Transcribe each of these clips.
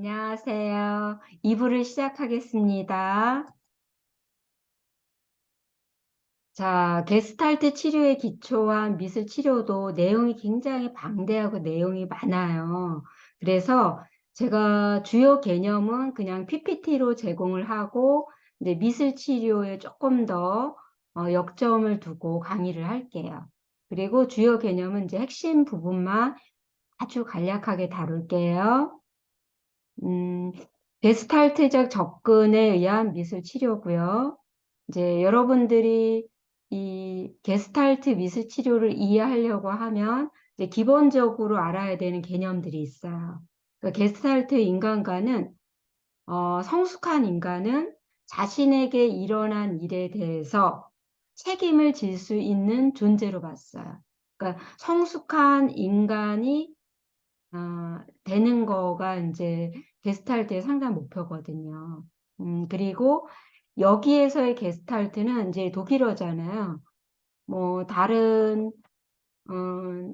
안녕하세요. 2부를 시작하겠습니다. 자, 게스탈트 치료에 기초한 미술 치료도 내용이 굉장히 방대하고 내용이 많아요. 그래서 제가 주요 개념은 그냥 PPT로 제공을 하고, 이제 미술 치료에 조금 더 역점을 두고 강의를 할게요. 그리고 주요 개념은 이제 핵심 부분만 아주 간략하게 다룰게요. 음, 게스탈트적 접근에 의한 미술 치료고요. 이제 여러분들이 이 게스탈트 미술 치료를 이해하려고 하면 이제 기본적으로 알아야 되는 개념들이 있어요. 그러니까 게스탈트 인간과는 성숙한 인간은 자신에게 일어난 일에 대해서 책임을 질 수 있는 존재로 봤어요. 그러니까 성숙한 인간이 되는 거가 이제 게스탈트의 상당 목표거든요. 그리고 여기에서의 게스탈트는 이제 독일어잖아요. 뭐 다른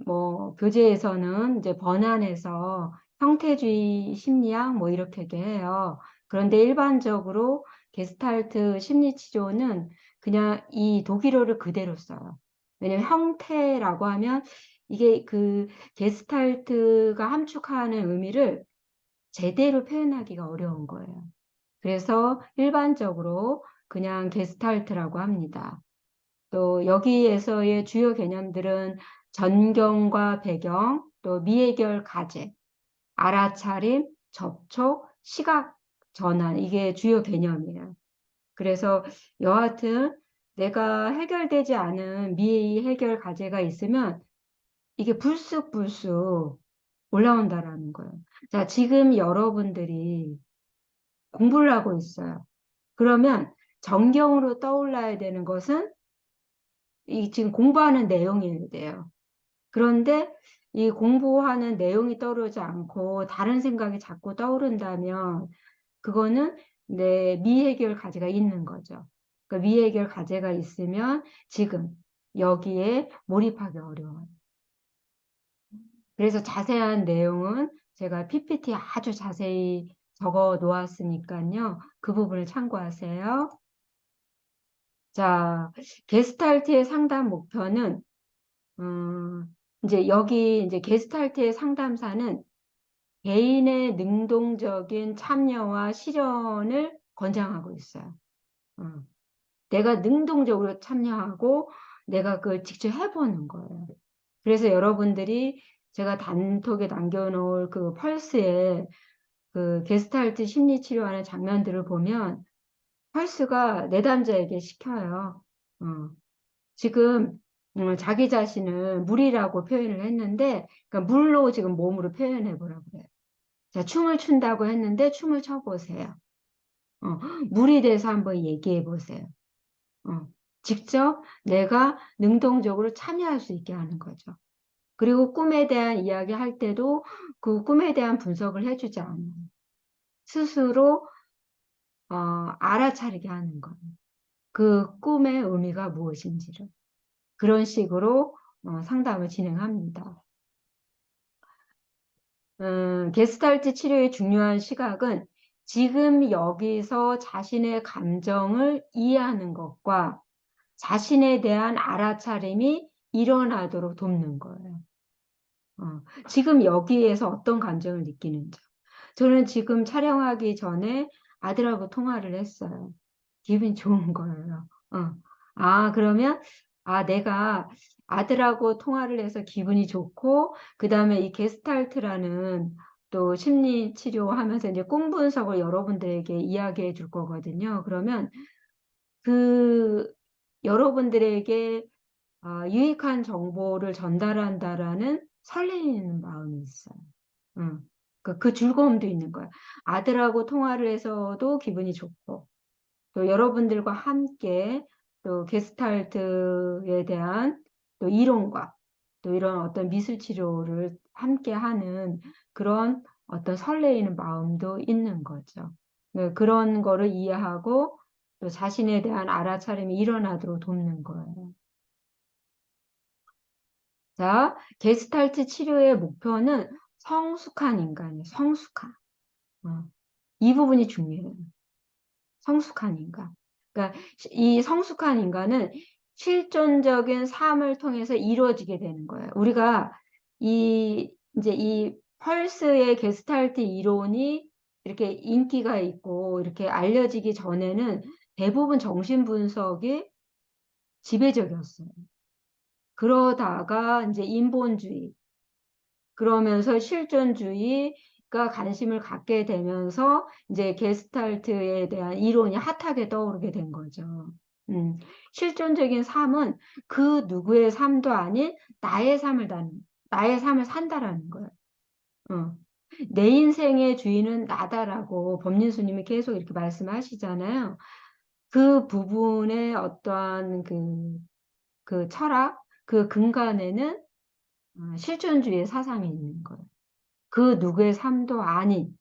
뭐 교재에서는 이제 번안해서 형태주의 심리학 뭐 이렇게 해요. 그런데 일반적으로 게스탈트 심리치료는 그냥 이 독일어를 그대로 써요. 왜냐면 형태라고 하면 이게 그 게스탈트가 함축하는 의미를 제대로 표현하기가 어려운 거예요. 그래서 일반적으로 그냥 게스탈트라고 합니다. 또 여기에서의 주요 개념들은 전경과 배경, 또 미해결 과제, 알아차림, 접촉, 시각 전환, 이게 주요 개념이에요. 그래서 여하튼 내가 해결되지 않은 미해결 과제가 있으면 이게 불쑥불쑥 올라온다라는 거예요. 자, 지금 여러분들이 공부를 하고 있어요. 그러면 전경으로 떠올라야 되는 것은 이 지금 공부하는 내용이어야 돼요. 그런데 이 공부하는 내용이 떠오르지 않고 다른 생각이 자꾸 떠오른다면 그거는 내 미해결 과제가 있는 거죠. 그러니까 미해결 과제가 있으면 지금 여기에 몰입하기 어려워요. 그래서 자세한 내용은 제가 PPT 아주 자세히 적어 놓았으니까요. 그 부분을 참고하세요. 자, 게스탈트의 상담 목표는 이제 여기 이제 게스탈트의 상담사는 개인의 능동적인 참여와 실현을 권장하고 있어요. 어, 내가 능동적으로 참여하고 내가 그걸 직접 해보는 거예요. 그래서 여러분들이 제가 단톡에 남겨놓을 그 펄스에 그 게스탈트 심리 치료하는 장면들을 보면 펄스가 내담자에게 시켜요. 어, 지금 자기 자신을 물이라고 표현을 했는데, 그러니까 물로 지금 몸으로 표현해 보라고 그래요. 자, 춤을 춘다고 했는데 춤을 춰보세요. 어, 물이 돼서 한번 얘기해 보세요. 어, 직접 내가 능동적으로 참여할 수 있게 하는 거죠. 그리고 꿈에 대한 이야기 할 때도 그 꿈에 대한 분석을 해주지 않아요. 스스로 알아차리게 하는 거예요. 그 꿈의 의미가 무엇인지를. 그런 식으로 상담을 진행합니다. 게스탈트 치료의 중요한 시각은 지금 여기서 자신의 감정을 이해하는 것과 자신에 대한 알아차림이 일어나도록 돕는 거예요. 지금 여기에서 어떤 감정을 느끼는지. 저는 지금 촬영하기 전에 아들하고 통화를 했어요. 기분이 좋은 거예요. 그러면, 내가 아들하고 통화를 해서 기분이 좋고, 그 다음에 이 게스탈트라는 또 심리 치료하면서 이제 꿈 분석을 여러분들에게 이야기해 줄 거거든요. 그러면 그 여러분들에게 유익한 정보를 전달한다라는 설레이는 마음이 있어요. 응. 그 즐거움도 있는 거예요. 아들하고 통화를 해서도 기분이 좋고, 또 여러분들과 함께 또 게스탈트에 대한 또 이론과 또 이런 어떤 미술 치료를 함께 하는 그런 어떤 설레이는 마음도 있는 거죠. 네, 그런 거를 이해하고 또 자신에 대한 알아차림이 일어나도록 돕는 거예요. 자, 게스탈트 치료의 목표는 성숙한 인간이에요. 성숙한. 어, 이 부분이 중요해요. 성숙한 인간. 그러니까 이 성숙한 인간은 실존적인 삶을 통해서 이루어지게 되는 거예요. 우리가 이제 이 펄스의 게스탈트 이론이 이렇게 인기가 있고 이렇게 알려지기 전에는 대부분 정신분석이 지배적이었어요. 그러다가 이제 인본주의, 그러면서 실존주의가 관심을 갖게 되면서 이제 게스탈트에 대한 이론이 핫하게 떠오르게 된 거죠. 실존적인 삶은 그 누구의 삶도 아닌 나의 삶을 산다라는 거예요. 어. 내 인생의 주인은 나다라고 법륜스님이 계속 이렇게 말씀하시잖아요. 그 부분의 어떠한 그 철학, 그 근간에는 실존주의 사상이 있는 거예요. 그 누구의 삶도 아닌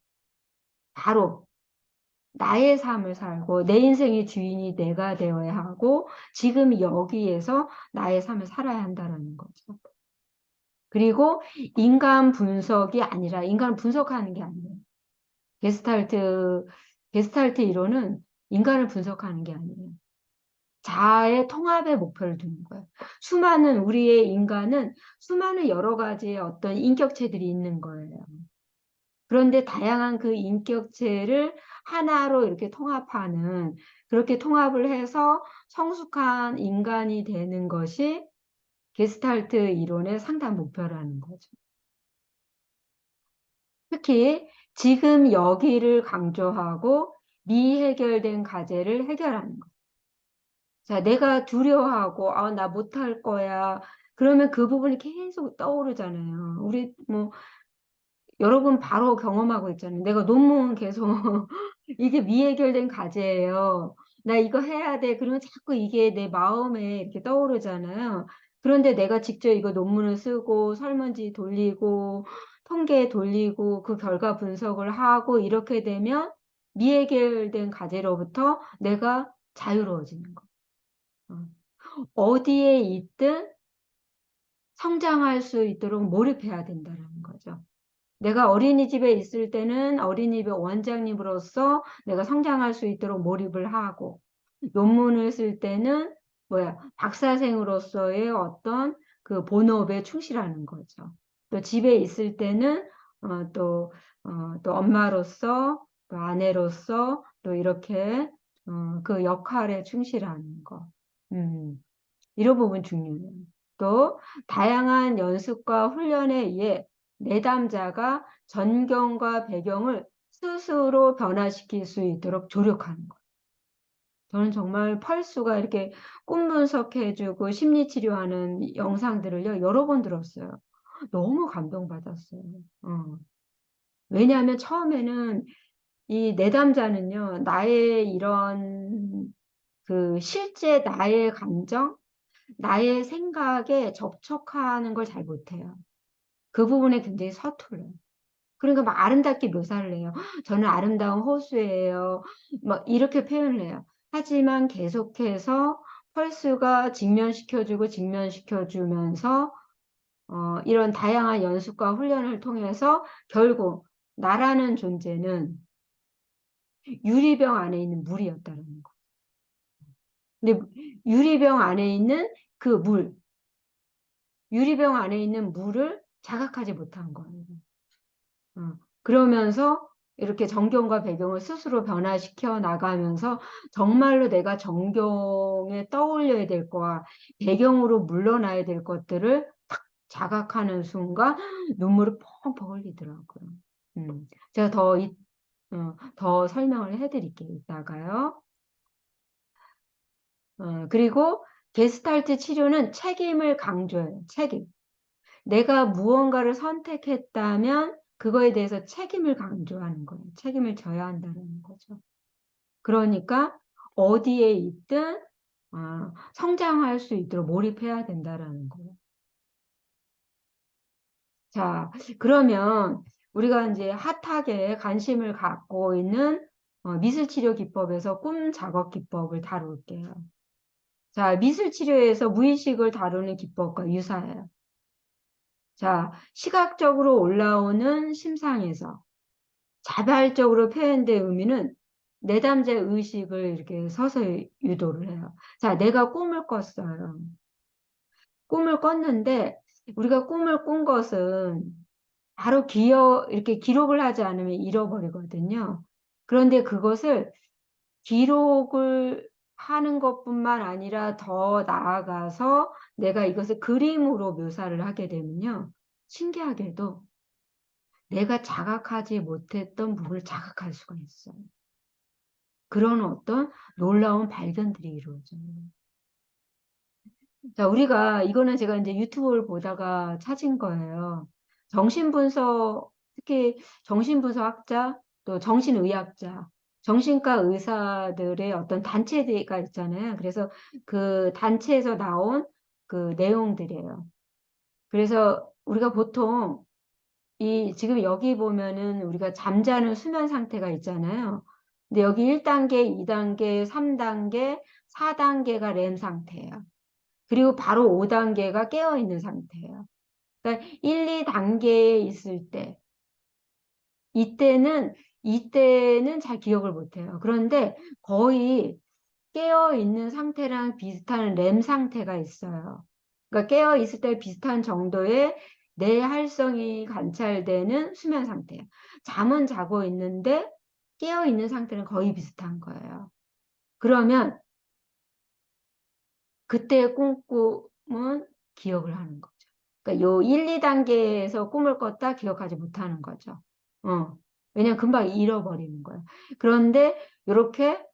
바로 나의 삶을 살고 내 인생의 주인이 내가 되어야 하고 지금 여기에서 나의 삶을 살아야 한다는 거죠. 그리고 인간 분석이 아니라 인간을 분석하는 게 아니에요. 게스탈트 게스탈트 이론은 인간을 분석하는 게 아니에요. 자아의 통합의 목표를 두는 거예요. 수많은 우리의 인간은 수많은 여러 가지의 어떤 인격체들이 있는 거예요. 그런데 다양한 그 인격체를 하나로 이렇게 통합하는, 그렇게 통합을 해서 성숙한 인간이 되는 것이 게스탈트 이론의 상당 목표라는 거죠. 특히 지금 여기를 강조하고 미해결된 과제를 해결하는 것. 자, 내가 두려워하고, 나 못할 거야. 그러면 그 부분이 계속 떠오르잖아요. 우리 뭐 여러분 바로 경험하고 있잖아요. 내가 논문 계속 이게 미해결된 과제예요. 나 이거 해야 돼. 그러면 자꾸 이게 내 마음에 이렇게 떠오르잖아요. 그런데 내가 직접 이거 논문을 쓰고 설문지 돌리고 통계 돌리고 그 결과 분석을 하고 이렇게 되면 미해결된 과제로부터 내가 자유로워지는 거. 어디에 있든 성장할 수 있도록 몰입해야 된다는 거죠. 내가 어린이집에 있을 때는 어린이집 원장님으로서 내가 성장할 수 있도록 몰입을 하고, 논문을 쓸 때는 박사생으로서의 어떤 그 본업에 충실하는 거죠. 또 집에 있을 때는 또 엄마로서 또 아내로서 또 이렇게 그 역할에 충실하는 거. 이런 부분 중요해요. 또 다양한 연습과 훈련에 의해 내담자가 전경과 배경을 스스로 변화시킬 수 있도록 조력하는 것. 저는 정말 펄수가 이렇게 꿈 분석해주고 심리치료하는 영상들을요, 여러 번 들었어요. 너무 감동받았어요. 왜냐하면 처음에는 이 내담자는요, 나의 이런 그 실제 나의 감정, 나의 생각에 접촉하는 걸 잘 못해요. 그 부분에 굉장히 서툴러요. 그러니까 막 아름답게 묘사를 해요. 저는 아름다운 호수예요. 막 이렇게 표현을 해요. 하지만 계속해서 펄스가 직면시켜주고 직면시켜주면서 이런 다양한 연습과 훈련을 통해서 결국 나라는 존재는 유리병 안에 있는 물이었다는 거. 근데 유리병 안에 있는 그 물, 유리병 안에 있는 물을 자각하지 못한 거예요. 그러면서 이렇게 정경과 배경을 스스로 변화시켜 나가면서 정말로 내가 정경에 떠올려야 될 거와 배경으로 물러나야 될 것들을 탁 자각하는 순간 눈물이 펑펑 흘리더라고요. 제가 더 설명을 해드릴게요. 이따가요. 그리고 게스탈트 치료는 책임을 강조해요. 책임. 내가 무언가를 선택했다면 그거에 대해서 책임을 강조하는 거예요. 책임을 져야 한다는 거죠. 그러니까 어디에 있든 성장할 수 있도록 몰입해야 된다는 거예요. 자, 그러면 우리가 이제 핫하게 관심을 갖고 있는 미술치료 기법에서 꿈 작업 기법을 다룰게요. 자, 미술치료에서 무의식을 다루는 기법과 유사해요. 자, 시각적으로 올라오는 심상에서 자발적으로 표현된 의미는 내담자 의식을 이렇게 서서히 유도를 해요. 자, 내가 꿈을 꿨어요. 꿈을 꿨는데 우리가 꿈을 꾼 것은 바로 이렇게 기록을 하지 않으면 잃어버리거든요. 그런데 그것을 기록을 하는 것뿐만 아니라 더 나아가서 내가 이것을 그림으로 묘사를 하게 되면요. 신기하게도 내가 자각하지 못했던 부분을 자각할 수가 있어요. 그런 어떤 놀라운 발견들이 이루어져요. 자, 이거는 제가 이제 유튜브를 보다가 찾은 거예요. 특히 정신분석학자, 또 정신의학자, 정신과 의사들의 어떤 단체가 있잖아요. 그래서 그 단체에서 나온 그 내용들이에요. 그래서 우리가 보통 지금 여기 보면은 우리가 잠자는 수면 상태가 있잖아요. 근데 여기 1단계, 2단계, 3단계, 4단계가 렘 상태예요. 그리고 바로 5단계가 깨어있는 상태예요. 그러니까 1, 2단계에 있을 때, 이때는 잘 기억을 못해요. 그런데 거의 깨어있는 상태랑 비슷한 렘 상태가 있어요. 그러니까 깨어있을 때 비슷한 정도의 뇌 활성이 관찰되는 수면 상태예요. 잠은 자고 있는데 깨어있는 상태는 거의 비슷한 거예요. 그러면 그때의 꿈은 기억을 하는 거죠. 그러니까 요 1, 2단계에서 꿈을 꿨다 기억하지 못하는 거죠. 왜냐면 금방 잃어버리는 거예요. 그런데 이렇게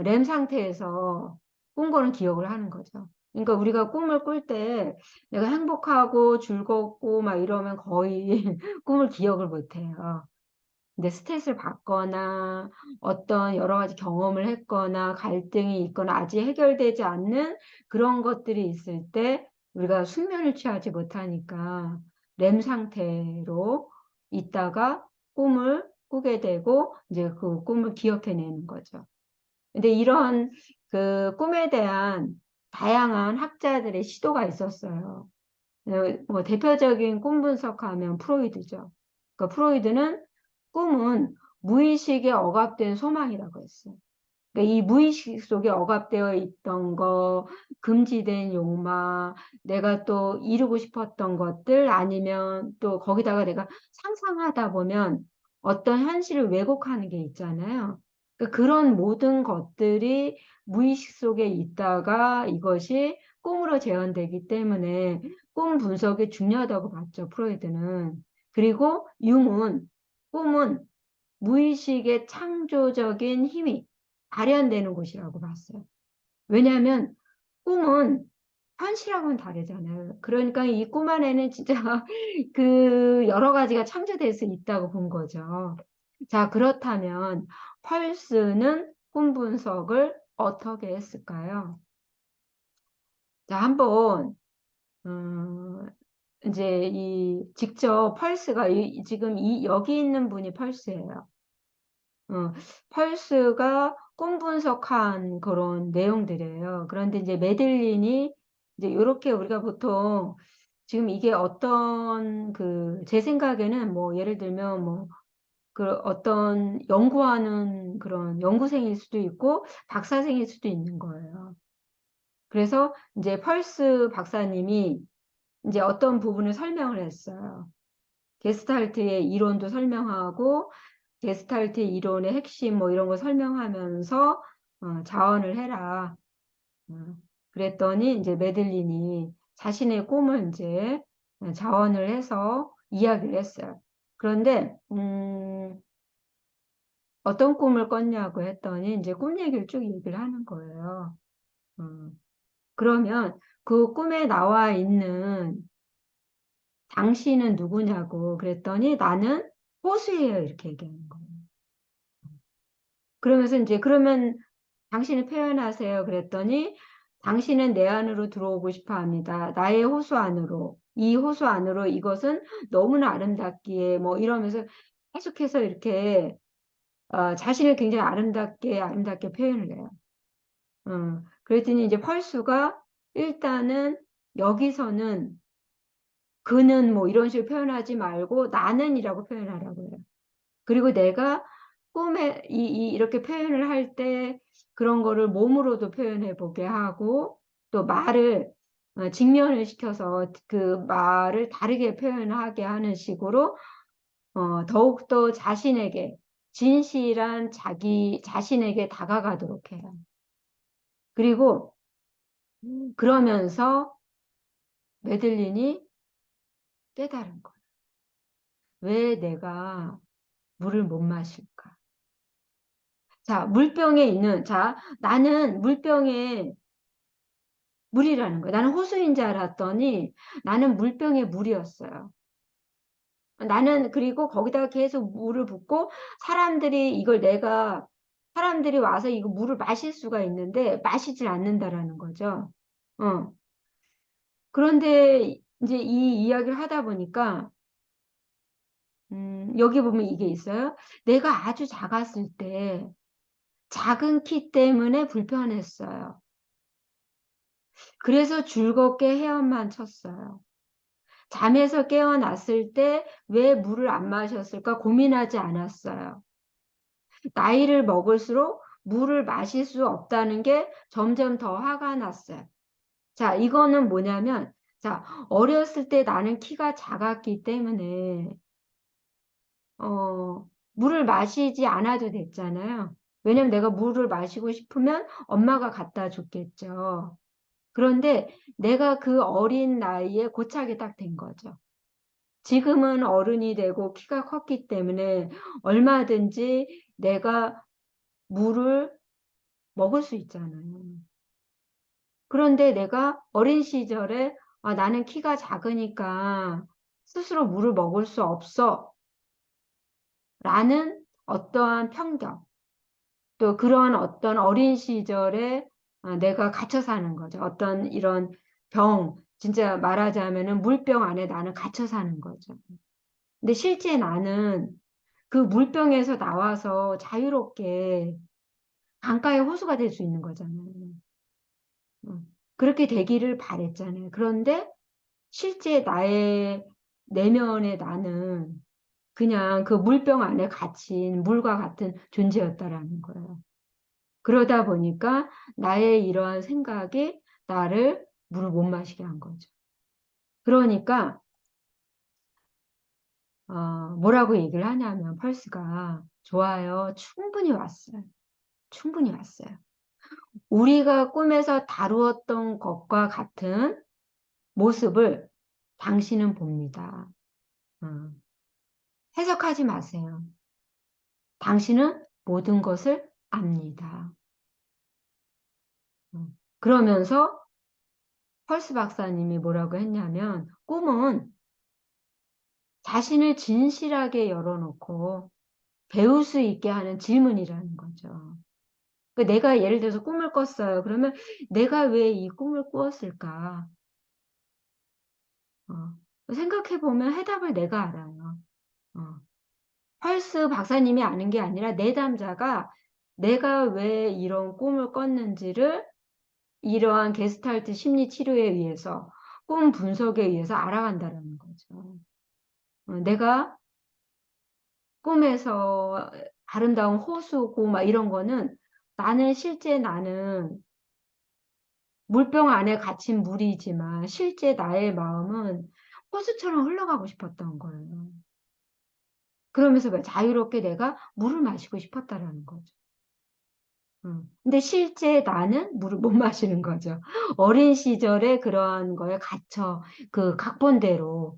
렘 상태에서 꾼 거는 기억을 하는 거죠. 그러니까 우리가 꿈을 꿀 때 내가 행복하고 즐겁고 막 이러면 거의 꿈을 기억을 못 해요. 근데 스트레스를 받거나 어떤 여러 가지 경험을 했거나 갈등이 있거나 아직 해결되지 않는 그런 것들이 있을 때 우리가 숙면을 취하지 못하니까 렘 상태로 있다가 꿈을 꾸게 되고 이제 그 꿈을 기억해내는 거죠. 근데 이런 그 꿈에 대한 다양한 학자들의 시도가 있었어요. 뭐 대표적인 꿈 분석하면 프로이드죠. 그러니까 프로이드는 꿈은 무의식에 억압된 소망이라고 했어요. 그러니까 이 무의식 속에 억압되어 있던 거, 금지된 욕망, 내가 또 이루고 싶었던 것들, 아니면 또 거기다가 내가 상상하다 보면 어떤 현실을 왜곡하는 게 있잖아요. 그러니까 그런 모든 것들이 무의식 속에 있다가 이것이 꿈으로 재현되기 때문에 꿈 분석이 중요하다고 봤죠, 프로이드는. 그리고 꿈은 무의식의 창조적인 힘이 발현되는 곳이라고 봤어요. 왜냐하면 꿈은 현실하고는 다르잖아요. 그러니까 이 꿈 안에는 진짜 그 여러 가지가 창조될 수 있다고 본 거죠. 자, 그렇다면 펄스는 꿈 분석을 어떻게 했을까요? 자, 한번 이제 직접 펄스가 지금 여기 있는 분이 펄스예요. 펄스가 꿈 분석한 그런 내용들이에요. 그런데 이제 메들린이 이제 이렇게 우리가 보통 지금 이게 어떤 제 생각에는 뭐 예를 들면 뭐 그 어떤 연구하는 그런 연구생일 수도 있고 박사생일 수도 있는 거예요. 그래서 이제 펄스 박사님이 이제 어떤 부분을 설명을 했어요. 게스탈트의 이론도 설명하고 게스탈트 이론의 핵심 뭐 이런 거 설명하면서 자언을 해라. 그랬더니 이제 메들린이 자신의 꿈을 이제 자언을 해서 이야기를 했어요. 그런데 어떤 꿈을 꿨냐고 했더니 이제 꿈 얘기를 쭉 얘기를 하는 거예요. 그러면 그 꿈에 나와 있는 당신은 누구냐고 그랬더니 나는 호수예요. 이렇게 얘기하는 거예요. 그러면서 이제 그러면 당신을 표현하세요. 그랬더니 당신은 내 안으로 들어오고 싶어 합니다. 나의 호수 안으로. 이 호수 안으로 이것은 너무나 아름답기에 뭐 이러면서 계속해서 이렇게 자신을 굉장히 아름답게 표현을 해요. 그랬더니 이제 펄수가 일단은 여기서는 그는 뭐 이런 식으로 표현하지 말고 나는이라고 표현하라고 해요. 그리고 내가 꿈에 이렇게 표현을 할 때 그런 거를 몸으로도 표현해 보게 하고 또 말을 직면을 시켜서 그 말을 다르게 표현하게 하는 식으로 더욱더 자신에게 진실한 자기 자신에게 다가가도록 해요. 그리고 그러면서 메들린이 깨달은 거예요. 왜 내가 물을 못 마실까? 자, 물병에 있는, 자, 나는 물병에 물이라는 거예요. 나는 호수인 줄 알았더니 나는 물병에 물이었어요. 나는 그리고 거기다가 계속 물을 붓고 사람들이 이걸 내가 사람들이 와서 이거 물을 마실 수가 있는데 마시질 않는다라는 거죠. 어. 그런데 이제 이 이야기를 하다 보니까 여기 보면 이게 있어요. 내가 아주 작았을 때 작은 키 때문에 불편했어요. 그래서 즐겁게 헤엄만 쳤어요. 잠에서 깨어났을 때 왜 물을 안 마셨을까 고민하지 않았어요. 나이를 먹을수록 물을 마실 수 없다는 게 점점 더 화가 났어요. 자, 이거는 뭐냐면, 자, 어렸을 때 나는 키가 작았기 때문에, 물을 마시지 않아도 됐잖아요. 왜냐면 내가 물을 마시고 싶으면 엄마가 갖다 줬겠죠. 그런데 내가 그 어린 나이에 고착이 딱 된 거죠. 지금은 어른이 되고 키가 컸기 때문에 얼마든지 내가 물을 먹을 수 있잖아요. 그런데 내가 어린 시절에 나는 키가 작으니까 스스로 물을 먹을 수 없어 라는 어떠한 편견 또 그런 어떤 어린 시절에 내가 갇혀 사는 거죠. 어떤 이런 병 진짜 말하자면은 물병 안에 나는 갇혀 사는 거죠. 근데 실제 나는 그 물병에서 나와서 자유롭게 강가의 호수가 될 수 있는 거잖아요. 그렇게 되기를 바랬잖아요. 그런데 실제 나의 내면의 나는 그냥 그 물병 안에 갇힌 물과 같은 존재였다라는 거예요. 그러다 보니까 나의 이러한 생각이 나를 물을 못 마시게 한 거죠. 그러니까 뭐라고 얘기를 하냐면 펄스가 좋아요. 충분히 왔어요. 충분히 왔어요. 우리가 꿈에서 다루었던 것과 같은 모습을 당신은 봅니다. 어, 해석하지 마세요. 당신은 모든 것을 압니다. 그러면서 펄스 박사님이 뭐라고 했냐면 꿈은 자신을 진실하게 열어놓고 배울 수 있게 하는 질문이라는 거죠. 그러니까 내가 예를 들어서 꿈을 꿨어요. 그러면 내가 왜 이 꿈을 꾸었을까? 생각해보면 해답을 내가 알아요. 어. 펄스 박사님이 아는 게 아니라 내담자가 내가 왜 이런 꿈을 꿨는지를 이러한 게스탈트 심리 치료에 의해서 꿈 분석에 의해서 알아간다는 거죠. 내가 꿈에서 아름다운 호수고 막 이런 거는 나는 실제 나는 물병 안에 갇힌 물이지만 실제 나의 마음은 호수처럼 흘러가고 싶었던 거예요. 그러면서 자유롭게 내가 물을 마시고 싶었다라는 거죠. 근데 실제 나는 물을 못 마시는 거죠. 어린 시절에 그러한 거에 갇혀 그 각본대로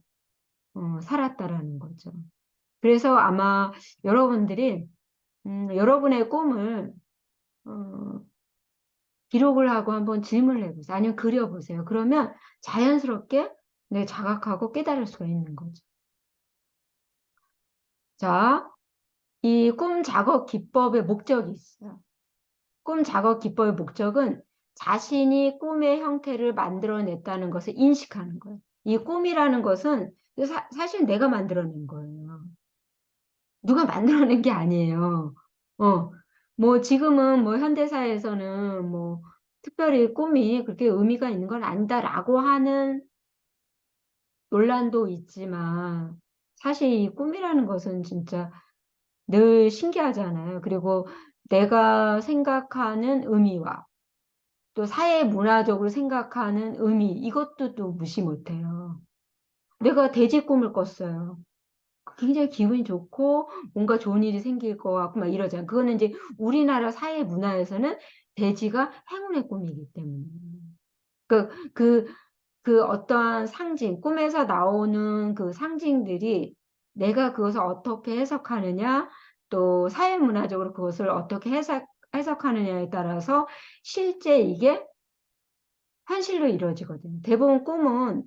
살았다라는 거죠. 그래서 아마 여러분들이 여러분의 꿈을 어, 기록을 하고 한번 질문을 해보세요. 아니면 그려보세요. 그러면 자연스럽게 내 자각하고 깨달을 수가 있는 거죠. 자, 이 꿈 작업 기법의 목적이 있어요. 꿈 작업 기법의 목적은 자신이 꿈의 형태를 만들어냈다는 것을 인식하는 거예요. 이 꿈이라는 것은 사실 내가 만들어낸 거예요. 누가 만들어낸 게 아니에요. 어, 뭐 지금은 뭐 현대사에서는 뭐 특별히 꿈이 그렇게 의미가 있는 건 아니다라고 하는 논란도 있지만 사실 이 꿈이라는 것은 진짜 늘 신기하잖아요. 그리고 내가 생각하는 의미와 또 사회 문화적으로 생각하는 의미, 이것도 또 무시 못해요. 내가 돼지 꿈을 꿨어요. 굉장히 기분이 좋고 뭔가 좋은 일이 생길 것 같고 막 이러잖아요. 그거는 이제 우리나라 사회 문화에서는 돼지가 행운의 꿈이기 때문에. 그, 그, 그 어떠한 상징, 꿈에서 나오는 그 상징들이 내가 그것을 어떻게 해석하느냐, 또 사회문화적으로 그것을 어떻게 해석하느냐에 따라서 실제 이게 현실로 이루어지거든요. 대부분 꿈은,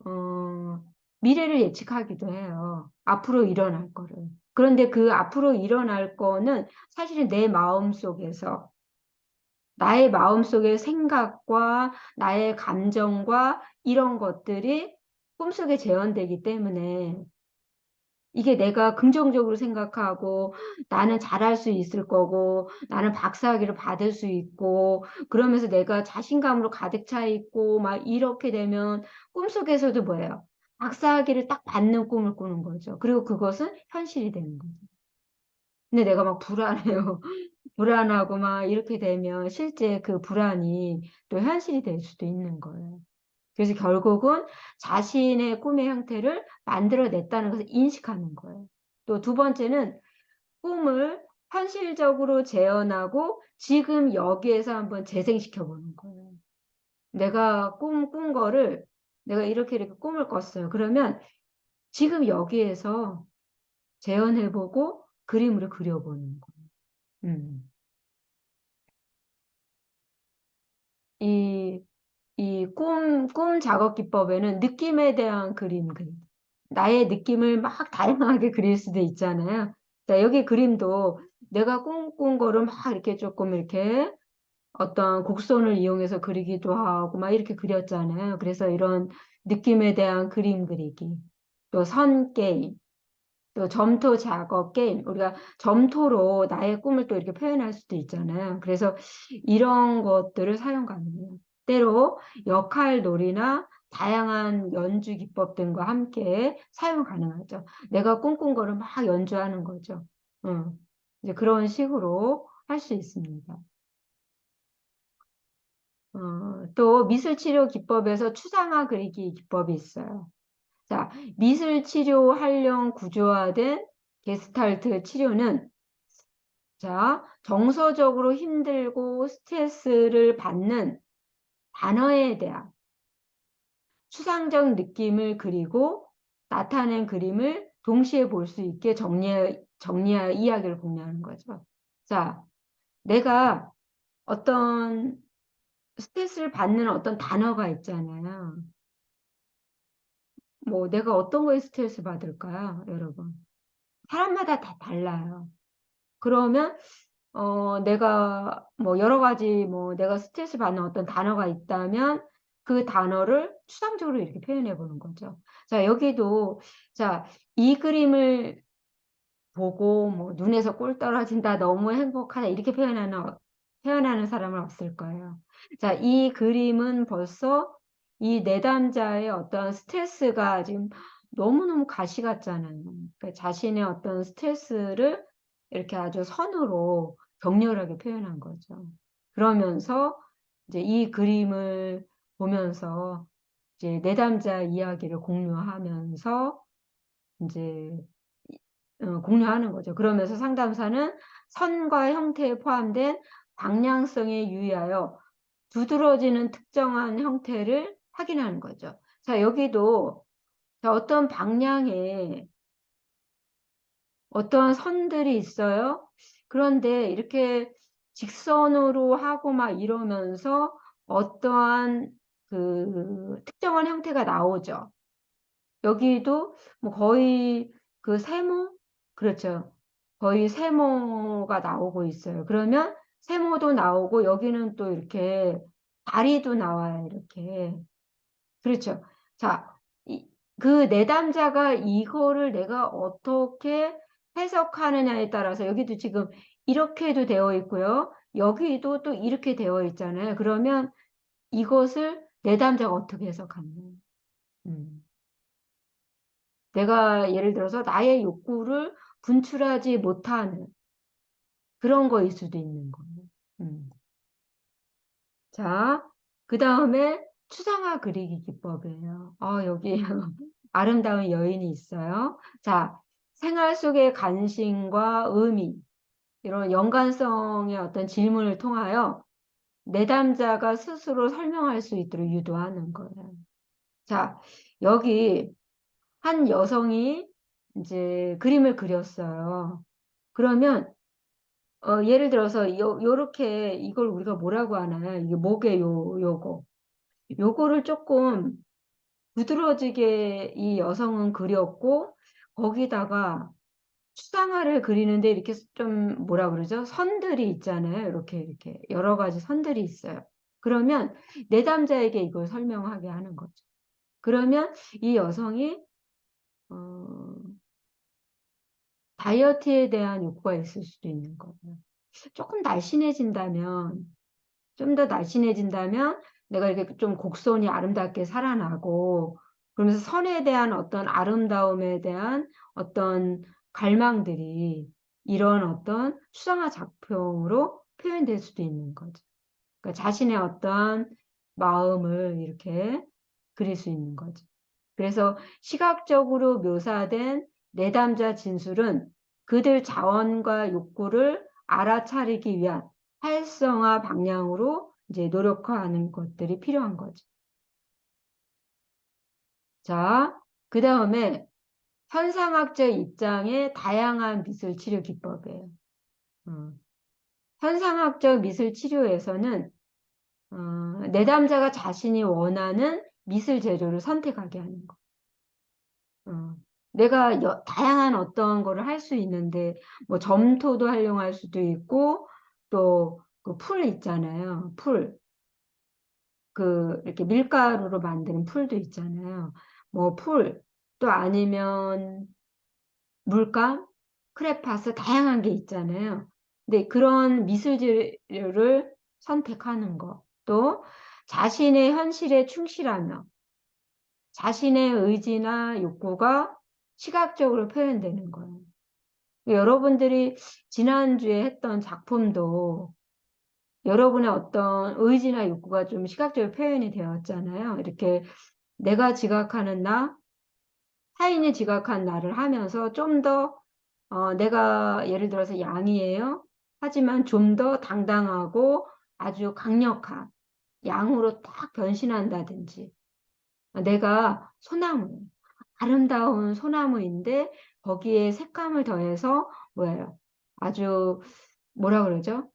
어, 미래를 예측하기도 해요. 앞으로 일어날 거를. 그런데 그 앞으로 일어날 거는 사실은 내 마음 속에서 나의 마음속의 생각과 나의 감정과 이런 것들이 꿈속에 재현되기 때문에 이게 내가 긍정적으로 생각하고 나는 잘할 수 있을 거고 나는 박사학위를 받을 수 있고 그러면서 내가 자신감으로 가득 차 있고 막 이렇게 되면 꿈속에서도 뭐예요? 박사학위를 딱 받는 꿈을 꾸는 거죠. 그리고 그것은 현실이 되는 거죠. 근데 내가 막 불안해요. 불안하고 막 이렇게 되면 실제 그 불안이 또 현실이 될 수도 있는 거예요. 그래서 결국은 자신의 꿈의 형태를 만들어냈다는 것을 인식하는 거예요. 또 두 번째는 꿈을 현실적으로 재현하고 지금 여기에서 한번 재생시켜 보는 거예요. 내가 꾼 거를 내가 이렇게 꿈을 꿨어요. 그러면 지금 여기에서 재현해보고 그림으로 그려보는 거예요. 이, 꿈 작업 기법에는 느낌에 대한 그림. 나의 느낌을 막 다양하게 그릴 수도 있잖아요. 자, 여기 그림도 내가 꿈꾼 거를 막 이렇게 조금 이렇게 어떤 곡선을 이용해서 그리기도 하고 막 이렇게 그렸잖아요. 그래서 이런 느낌에 대한 그림 그리기, 또 선 게임, 또 점토 작업 게임, 우리가 점토로 나의 꿈을 또 이렇게 표현할 수도 있잖아요. 그래서 이런 것들을 사용 가능해요. 때로 역할 놀이나 다양한 연주 기법 등과 함께 사용 가능하죠. 내가 꿈꾼 거를 막 연주하는 거죠. 이제 그런 식으로 할 수 있습니다. 또 미술치료 기법에서 추상화 그리기 기법이 있어요. 자, 미술치료 활용 구조화된 게스탈트 치료는 자, 정서적으로 힘들고 스트레스를 받는 단어에 대한 추상적 느낌을 그리고 나타낸 그림을 동시에 볼 수 있게 정리하여 이야기를 공유하는 거죠. 자, 내가 어떤 스트레스를 받는 어떤 단어가 있잖아요. 뭐 내가 어떤 거에 스트레스 받을까요, 여러분? 사람마다 다 달라요. 그러면 내가 뭐 여러 가지 뭐 내가 스트레스 받는 어떤 단어가 있다면 그 단어를 추상적으로 이렇게 표현해 보는 거죠. 자, 여기도 자, 이 그림을 보고 뭐 눈에서 꿀 떨어진다, 너무 행복하다 이렇게 표현하는 사람은 없을 거예요. 자, 이 그림은 벌써 이 내담자의 어떤 스트레스가 지금 너무너무 가시 같잖아요. 그러니까 자신의 어떤 스트레스를 이렇게 아주 선으로 격렬하게 표현한 거죠. 그러면서 이제 이 그림을 보면서 이제 내담자 이야기를 공유하면서 이제 공유하는 거죠. 그러면서 상담사는 선과 형태에 포함된 방향성에 유의하여 두드러지는 특정한 형태를 확인하는 거죠. 자, 여기도 자, 어떤 방향에 어떤 선들이 있어요. 그런데 이렇게 직선으로 하고 막 이러면서 어떠한 그 특정한 형태가 나오죠. 여기도 뭐 거의 그 세모? 그렇죠. 거의 세모가 나오고 있어요. 그러면 세모도 나오고 여기는 또 이렇게 다리도 나와요. 이렇게. 그렇죠. 자, 그 내담자가 이거를 내가 어떻게 해석하느냐에 따라서 여기도 지금 이렇게도 되어 있고요. 여기도 또 이렇게 되어 있잖아요. 그러면 이것을 내담자가 어떻게 해석하느냐. 음. 내가 예를 들어서 나의 욕구를 분출하지 못하는 그런 거일 수도 있는 거예요. 자, 그 다음에 추상화 그리기 기법이에요. 여기 아름다운 여인이 있어요. 자, 생활 속의 관심과 의미, 이런 연관성의 어떤 질문을 통하여 내담자가 스스로 설명할 수 있도록 유도하는 거예요. 자, 여기 한 여성이 이제 그림을 그렸어요. 그러면 예를 들어서 요렇게 이걸 우리가 뭐라고 하나요? 이게 목에 요거를 조금 부드러지게 이 여성은 그렸고 거기다가 추상화를 그리는데 이렇게 좀 뭐라 그러죠? 선들이 있잖아요. 이렇게 여러 가지 선들이 있어요. 그러면 내담자에게 이걸 설명하게 하는 거죠. 그러면 이 여성이 다이어트에 대한 욕구가 있을 수도 있는 거예요. 조금 날씬해진다면, 좀 더 날씬해진다면 내가 이렇게 좀 곡선이 아름답게 살아나고 그러면서 선에 대한 어떤 아름다움에 대한 어떤 갈망들이 이런 어떤 추상화 작품으로 표현될 수도 있는 거죠. 그러니까 자신의 어떤 마음을 이렇게 그릴 수 있는 거죠. 그래서 시각적으로 묘사된 내담자 진술은 그들 자원과 욕구를 알아차리기 위한 활성화 방향으로 이제 노력하는 것들이 필요한 거죠. 자, 그 다음에 현상학적 입장의 다양한 미술 치료 기법이에요. 현상학적 미술 치료에서는 내담자가 자신이 원하는 미술 재료를 선택하게 하는 거. 내가 다양한 어떤 거를 할 수 있는데 뭐 점토도 활용할 수도 있고 또 그 풀 있잖아요. 풀. 이렇게 밀가루로 만드는 풀도 있잖아요. 뭐 풀, 또 아니면 물감, 크레파스 다양한 게 있잖아요. 근데 그런 미술 재료를 선택하는 거. 또 자신의 현실에 충실하며 자신의 의지나 욕구가 시각적으로 표현되는 거예요. 여러분들이 지난주에 했던 작품도 여러분의 어떤 의지나 욕구가 좀 시각적으로 표현이 되었잖아요. 이렇게 내가 지각하는 나, 타인이 지각한 나를 하면서 좀 더, 내가 예를 들어서 양이에요. 하지만 좀 더 당당하고 아주 강력한 양으로 딱 변신한다든지, 내가 소나무, 아름다운 소나무인데 거기에 색감을 더해서 뭐예요? 아주 뭐라 그러죠?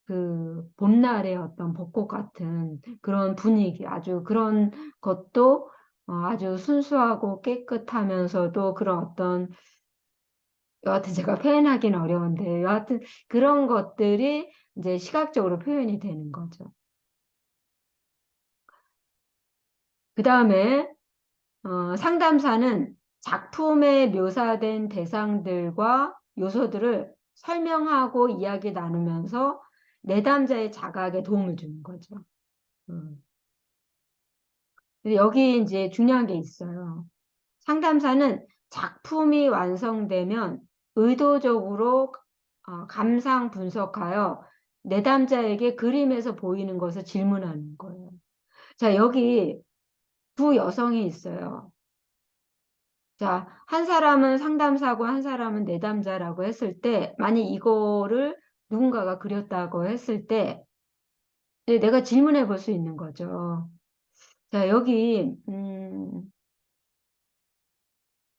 그 봄날의 어떤 벚꽃 같은 그런 분위기, 아주 그런 것도 아주 순수하고 깨끗하면서도 그런 어떤 여하튼 제가 표현하기는 어려운데 여하튼 그런 것들이 이제 시각적으로 표현이 되는 거죠. 그 다음에 상담사는 작품에 묘사된 대상들과 요소들을 설명하고 이야기 나누면서 내담자의 자각에 도움을 주는 거죠. 근데 여기 이제 중요한 게 있어요. 상담사는 작품이 완성되면 의도적으로 감상 분석하여 내담자에게 그림에서 보이는 것을 질문하는 거예요. 자, 여기 두 여성이 있어요. 자, 한 사람은 상담사고 한 사람은 내담자라고 했을 때, 만약 이거를 누군가가 그렸다고 했을 때, 내가 질문해 볼 수 있는 거죠. 자, 여기,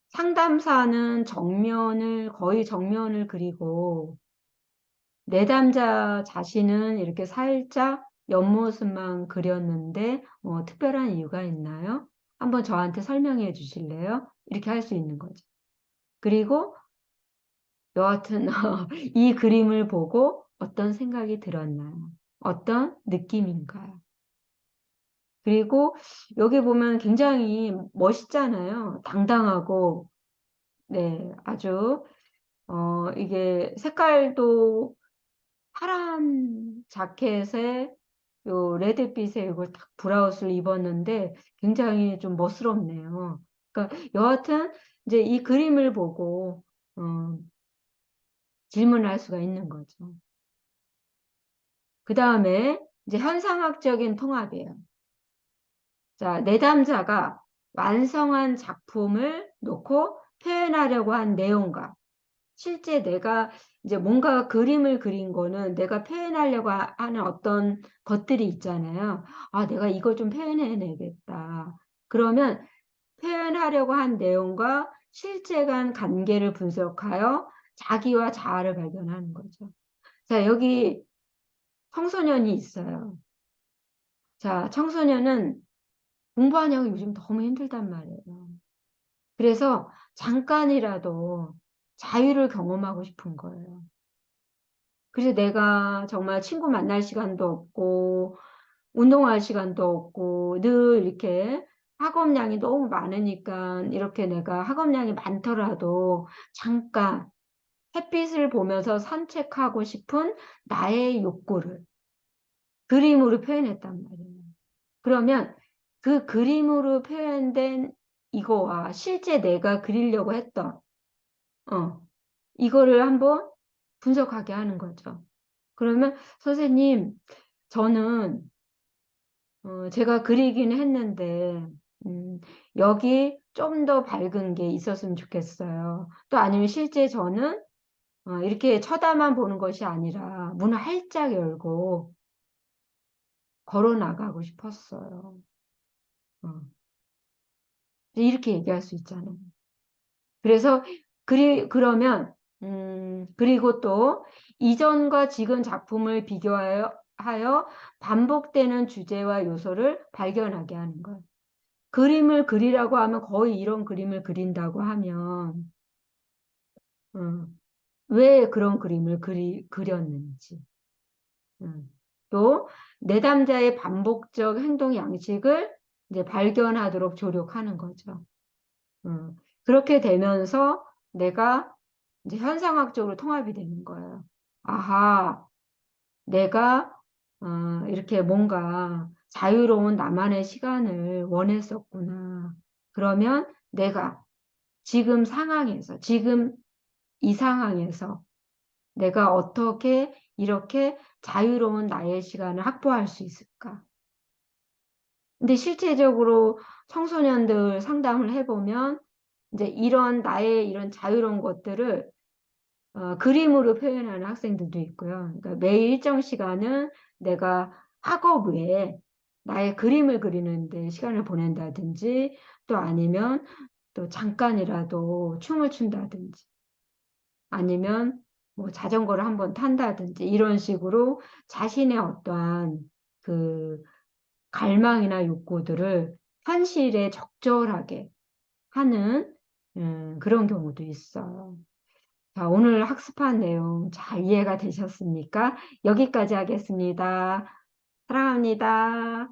상담사는 거의 정면을 그리고, 내담자 자신은 이렇게 살짝 옆모습만 그렸는데, 뭐, 특별한 이유가 있나요? 한번 저한테 설명해 주실래요? 이렇게 할 수 있는 거죠. 그리고 여하튼 이 그림을 보고 어떤 생각이 들었나요? 어떤 느낌인가요? 그리고 여기 보면 굉장히 멋있잖아요. 당당하고 네, 아주 이게 색깔도 파란 자켓에 요 레드빛의 이걸 딱 브라우스를 입었는데 굉장히 좀 멋스럽네요. 그러니까 여하튼 이제 이 그림을 보고 어, 질문할 수가 있는 거죠. 그 다음에 이제 현상학적인 통합이에요. 자, 내담자가 완성한 작품을 놓고 표현하려고 한 내용과 실제 내가 이제 뭔가 그림을 그린 거는 내가 표현하려고 하는 어떤 것들이 있잖아요. 아, 내가 이걸 좀 표현해내겠다. 그러면 표현하려고 한 내용과 실제 간 관계를 분석하여 자기와 자아를 발견하는 거죠. 자, 여기 청소년이 있어요. 자, 청소년은 공부하냐고 요즘 너무 힘들단 말이에요. 그래서 잠깐이라도 자유를 경험하고 싶은 거예요. 그래서 내가 정말 친구 만날 시간도 없고, 운동할 시간도 없고, 늘 이렇게 학업량이 너무 많으니까, 이렇게 내가 학업량이 많더라도 잠깐 햇빛을 보면서 산책하고 싶은 나의 욕구를 그림으로 표현했단 말이에요. 그러면 그 그림으로 표현된 이거와 실제 내가 그리려고 했던, 어, 이거를 한번 분석하게 하는 거죠. 그러면 선생님, 저는 제가 그리기는 했는데 여기 좀 더 밝은 게 있었으면 좋겠어요. 또 아니면 실제 저는 이렇게 쳐다만 보는 것이 아니라 문을 활짝 열고 걸어 나가고 싶었어요. 어, 이렇게 얘기할 수 있잖아요. 그래서 그러면 그리고 또 이전과 지금 작품을 비교하여 반복되는 주제와 요소를 발견하게 하는 거예요. 그림을 그리라고 하면 거의 이런 그림을 그린다고 하면 왜 그런 그림을 그렸는지 또 내담자의 반복적 행동 양식을 이제 발견하도록 조력하는 거죠. 그렇게 되면서 내가 이제 현상학적으로 통합이 되는 거예요. 아하, 내가 이렇게 뭔가 자유로운 나만의 시간을 원했었구나. 그러면 내가 지금 상황에서, 지금 이 상황에서 내가 어떻게 이렇게 자유로운 나의 시간을 확보할 수 있을까? 근데 실제적으로 청소년들 상담을 해보면 이제 이런 나의 이런 자유로운 것들을 그림으로 표현하는 학생들도 있고요. 그러니까 매일 일정 시간은 내가 학업 외에 나의 그림을 그리는데 시간을 보낸다든지 또 아니면 또 잠깐이라도 춤을 춘다든지 아니면 뭐 자전거를 한번 탄다든지 이런 식으로 자신의 어떠한 그 갈망이나 욕구들을 현실에 적절하게 하는 그런 경우도 있어요. 자, 오늘 학습한 내용 잘 이해가 되셨습니까? 여기까지 하겠습니다. 사랑합니다.